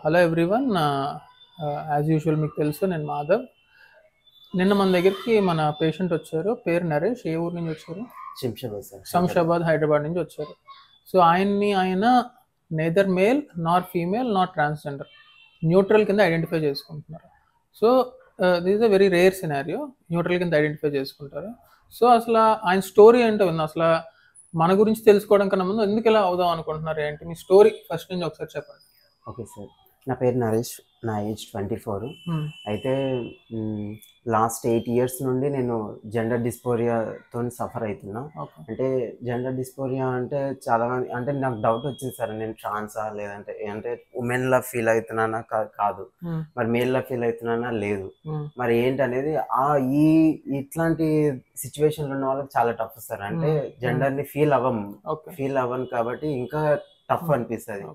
Hello everyone. As usual మీకు తెలుసు నేను మాధవ్. నిన్న మన దగ్గరికి మన పేషెంట్ వచ్చారు. పేరు నరేష్. ఏ ఊరు నుంచి వచ్చారు? శంషాబాద్ సార్. శంషాబాద్, హైదరాబాద్ నుంచి వచ్చారు. సో ఆయన neither male Nar female not transgender, neutral కింద ఐడెంటిఫై చేసుకుంటున్నారు. So this is a very rare scenario. Neutral కింద ఐడెంటిఫై చేసుకుంటారు. సో అసలు ఆయన స్టోరీ ఏంటో విన్నా. అసలు మన గురించి తెలుసుకోవడం కన్నా ముందు ఎందుకు ఇలా అవుదాం అనుకుంటున్నారు, ఏంటి మీ స్టోరీ ఫస్ట్ నుంచి ఒకసారి చెప్పండి. ఓకే సార్, నా పేరు నరేష్, నా ఏజ్ 24. అయితే లాస్ట్ 8 years నుండి నేను జెండర్ డిస్పోరియాతో సఫర్ అవుతున్నా. అంటే జెండర్ డిస్పోరియా అంటే చాలా మంది, అంటే నాకు డౌట్ వచ్చింది సార్, నేను ట్రాన్సా లేదంటే అంటే ఉమెన్లా ఫీల్ అవుతున్నానా కాదు, మరి మేల్లా ఫీల్ అవుతున్నానా లేదు, మరి ఏంటి అనేది ఈ ఇట్లాంటి సిచ్యువేషన్లో ఉన్న వాళ్ళకి చాలా టఫ్ సార్. అంటే జెండర్ని ఫీల్ అవ్వను కాబట్టి ఇంకా టఫ్ అనిపిస్తుంది.